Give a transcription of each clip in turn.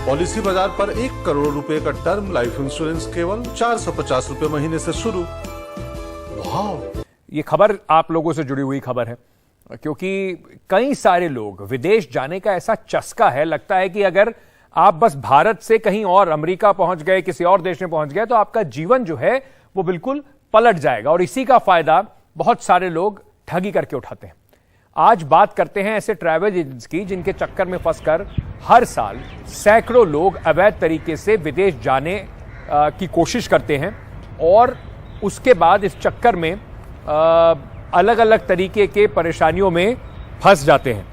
Policy बाजार पर 1 करोड़ रुपए का टर्म लाइफ इंश्योरेंस केवल 450 रुपए महीने से शुरू। वाह! ये खबर आप लोगों से जुड़ी हुई खबर है, क्योंकि कई सारे लोग विदेश जाने का ऐसा चस्का है, लगता है कि अगर आप बस भारत से कहीं और अमेरिका पहुंच गए, किसी और देश में पहुंच गए, तो आपका जीवन जो है वो बिल्कुल पलट जाएगा। और इसी का फायदा बहुत सारे लोग ठगी करके उठाते हैं। आज बात करते हैं ऐसे ट्रैवल एजेंट्स की जिनके चक्कर में फंसकर हर साल सैकड़ों लोग अवैध तरीके से विदेश जाने की कोशिश करते हैं और उसके बाद इस चक्कर में अलग अलग तरीके के परेशानियों में फंस जाते हैं।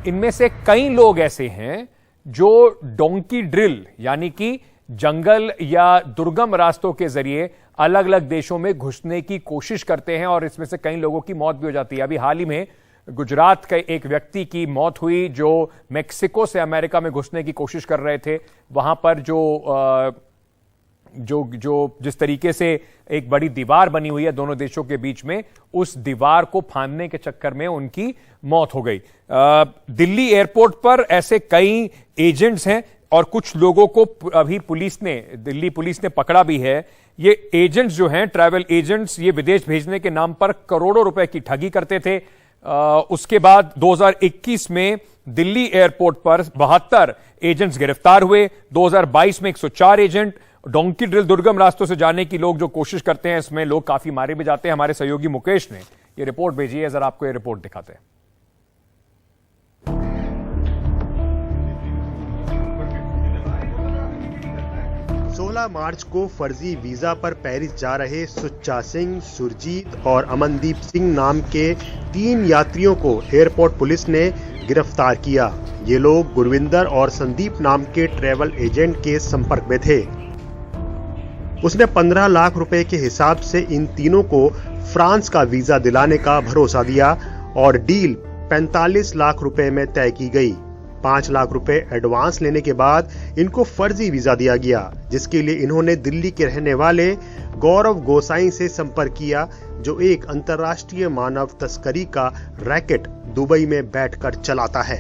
इनमें से कई लोग ऐसे हैं जो डोंकी ड्रिल यानी कि जंगल या दुर्गम रास्तों के जरिए अलग अलग देशों में घुसने की कोशिश करते हैं और इसमें से कई लोगों की मौत भी हो जाती है। अभी हाल ही में गुजरात के एक व्यक्ति की मौत हुई जो मेक्सिको से अमेरिका में घुसने की कोशिश कर रहे थे। वहां पर जिस तरीके से एक बड़ी दीवार बनी हुई है दोनों देशों के बीच में, उस दीवार को फांदने के चक्कर में उनकी मौत हो गई। दिल्ली एयरपोर्ट पर ऐसे कई एजेंट्स हैं और कुछ लोगों को अभी दिल्ली पुलिस ने पकड़ा भी है। ये एजेंट्स जो हैं, ट्रैवल एजेंट्स, ये विदेश भेजने के नाम पर करोड़ों रुपए की ठगी करते थे। उसके बाद 2021 में दिल्ली एयरपोर्ट पर 72 एजेंट्स गिरफ्तार हुए। 2022 में 104 एजेंट। डोंकी ड्रिल दुर्गम रास्तों से जाने की लोग जो कोशिश करते हैं, इसमें लोग काफी मारे भी जाते हैं। हमारे सहयोगी मुकेश ने ये रिपोर्ट भेजी है, जरा आपको ये रिपोर्ट दिखाते हैं। 16 मार्च को फर्जी वीजा पर पेरिस जा रहे सुच्चा सिंह, सुरजीत और अमनदीप सिंह नाम के 3 यात्रियों को एयरपोर्ट पुलिस ने गिरफ्तार किया। ये लोग गुरविंदर और संदीप नाम के ट्रैवल एजेंट के संपर्क में थे। उसने 15 लाख रुपए के हिसाब से इन तीनों को फ्रांस का वीजा दिलाने का भरोसा दिया और डील 45 लाख रुपए में तय की गई। 5 लाख रुपए एडवांस लेने के बाद इनको फर्जी वीजा दिया गया, जिसके लिए इन्होंने दिल्ली के रहने वाले गौरव गोसाई से संपर्क किया, जो एक अंतर्राष्ट्रीय मानव तस्करी का रैकेट दुबई में बैठकर चलाता है।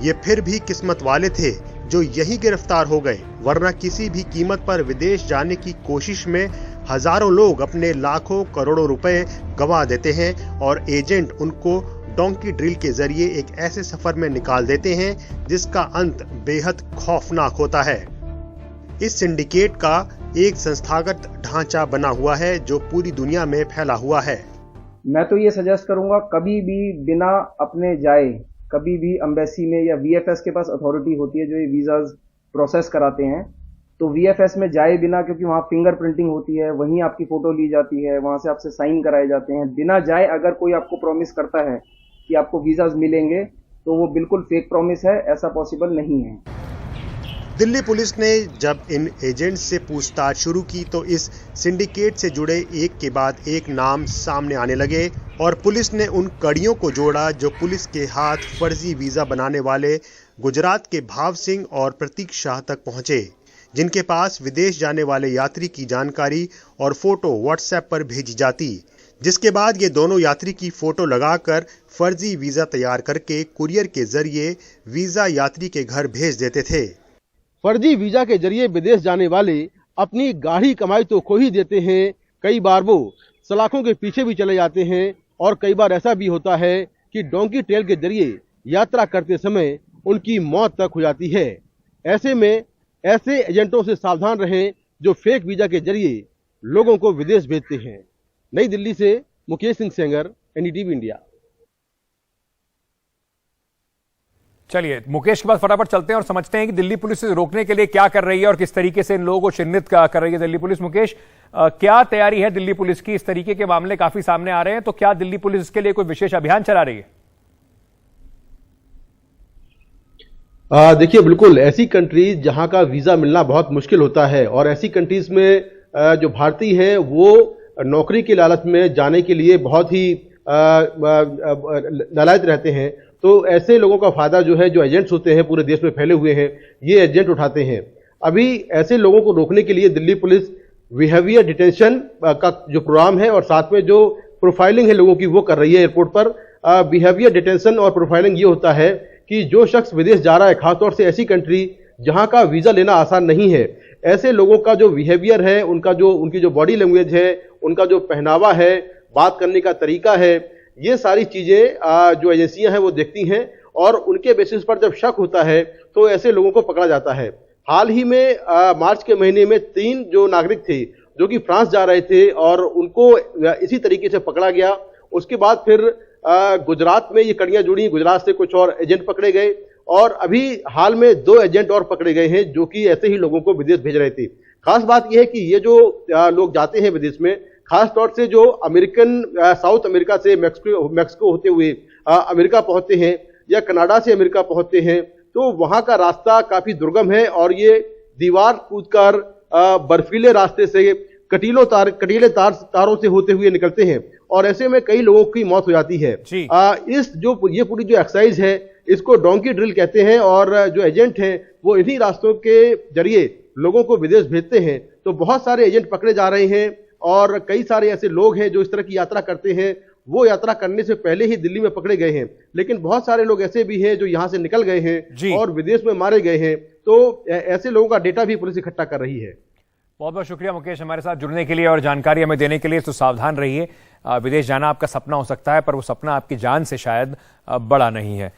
ये फिर भी किस्मत वाले थे जो यहीं गिरफ्तार हो गए, वरना किसी भी कीमत पर विदेश जाने की कोशिश में हजारों लोग अपने लाखों करोड़ों रुपए गंवा देते हैं और एजेंट उनको डोंकी ड्रिल के जरिए एक ऐसे सफर में निकाल देते हैं जिसका अंत बेहद खौफनाक होता है। इस सिंडिकेट का एक संस्थागत ढांचा बना हुआ है जो पूरी दुनिया में फैला हुआ है। मैं तो ये सजेस्ट करूंगा, कभी भी बिना अपने जाए, कभी भी एम्बेसी में या वीएफएस के पास अथॉरिटी होती है जो ये वीजाज प्रोसेस कराते हैं, तो वीएफएस में जाए बिना, क्योंकि वहाँ फिंगरप्रिंटिंग होती है, वहीं आपकी फोटो ली जाती है, वहां से आपसे साइन कराए जाते हैं। बिना जाए अगर कोई आपको प्रॉमिस करता है कि आपको वीजाज मिलेंगे, तो वो बिल्कुल फेक प्रॉमिस है, ऐसा पॉसिबल नहीं है। दिल्ली पुलिस ने जब इन एजेंट्स से पूछताछ शुरू की तो इस सिंडिकेट से जुड़े एक के बाद एक नाम सामने आने लगे और पुलिस ने उन कड़ियों को जोड़ा जो पुलिस के हाथ फर्जी वीजा बनाने वाले गुजरात के भाव सिंह और प्रतीक शाह तक पहुंचे, जिनके पास विदेश जाने वाले यात्री की जानकारी और फोटो व्हाट्सएप पर भेजी जाती, जिसके बाद ये दोनों यात्री की फोटो लगाकर फर्जी वीजा तैयार करके कुरियर के जरिए वीजा यात्री के घर भेज देते थे। फर्जी वीजा के जरिए विदेश जाने वाले अपनी गाढ़ी कमाई तो खो ही देते हैं, कई बार वो सलाखों के पीछे भी चले जाते हैं और कई बार ऐसा भी होता है कि डोंकी ट्रेल के जरिए यात्रा करते समय उनकी मौत तक हो जाती है। ऐसे में ऐसे एजेंटों से सावधान रहें जो फेक वीजा के जरिए लोगों को विदेश भेजते हैं। नई दिल्ली से मुकेश सिंह सेंगर, एनडीटीवी इंडिया। चलिए मुकेश के बाद फटाफट चलते हैं और समझते हैं कि दिल्ली पुलिस इसे रोकने के लिए क्या कर रही है और किस तरीके से इन लोगों को चिन्हित कर रही है दिल्ली पुलिस। मुकेश, क्या तैयारी है दिल्ली पुलिस की? इस तरीके के मामले काफी सामने आ रहे हैं, तो क्या दिल्ली पुलिस इसके लिए कोई विशेष अभियान चला रही है? देखिए, बिल्कुल ऐसी कंट्रीज जहां का वीजा मिलना बहुत मुश्किल होता है और ऐसी कंट्रीज में जो भारतीय हैं वो नौकरी के लालच में जाने के लिए बहुत ही लालायित रहते हैं, तो ऐसे लोगों का फायदा जो है, जो एजेंट्स होते हैं पूरे देश में फैले हुए हैं, ये एजेंट उठाते हैं। अभी ऐसे लोगों को रोकने के लिए दिल्ली पुलिस बिहेवियर डिटेंशन का जो प्रोग्राम है और साथ में जो प्रोफाइलिंग है लोगों की वो कर रही है एयरपोर्ट पर। बिहेवियर डिटेंशन और प्रोफाइलिंग ये होता है कि जो शख्स विदेश जा रहा है, खासतौर से ऐसी कंट्री जहां का वीजा लेना आसान नहीं है, ऐसे लोगों का जो बिहेवियर है, उनकी जो बॉडी लैंग्वेज है, उनका जो पहनावा है, बात करने का तरीका है, ये सारी चीजें जो एजेंसियां हैं वो देखती हैं और उनके बेसिस पर जब शक होता है तो ऐसे लोगों को पकड़ा जाता है। हाल ही में मार्च के महीने में 3 जो नागरिक थे जो कि फ्रांस जा रहे थे और उनको इसी तरीके से पकड़ा गया। उसके बाद फिर गुजरात में ये कड़ियां जुड़ी, गुजरात से कुछ और एजेंट पकड़े गए और अभी हाल में 2 एजेंट और पकड़े गए हैं जो कि ऐसे ही लोगों को विदेश भेज रहे थे। खास बात यह है कि ये जो लोग जाते हैं विदेश में, खास तौर से जो साउथ अमेरिका से मैक्सिको होते हुए अमेरिका पहुंचते हैं या कनाडा से अमेरिका पहुंचते हैं, तो वहां का रास्ता काफी दुर्गम है और ये दीवार कूदकर बर्फीले रास्ते से कटीले तारों से होते हुए निकलते हैं और ऐसे में कई लोगों की मौत हो जाती है। ये पूरी जो एक्सरसाइज है इसको डोंकी ड्रिल कहते हैं और जो एजेंट हैं वो इन्हीं रास्तों के जरिए लोगों को विदेश भेजते हैं। तो बहुत सारे एजेंट पकड़े जा रहे हैं और कई सारे ऐसे लोग हैं जो इस तरह की यात्रा करते हैं, वो यात्रा करने से पहले ही दिल्ली में पकड़े गए हैं। लेकिन बहुत सारे लोग ऐसे भी हैं जो यहां से निकल गए हैं और विदेश में मारे गए हैं। तो ऐसे लोगों का डेटा भी पुलिस इकट्ठा कर रही है। बहुत बहुत शुक्रिया मुकेश हमारे साथ जुड़ने के लिए और जानकारी हमें देने के लिए। तो सावधान रहिए, विदेश जाना आपका सपना हो सकता है पर वो सपना आपकी जान से शायद बड़ा नहीं है।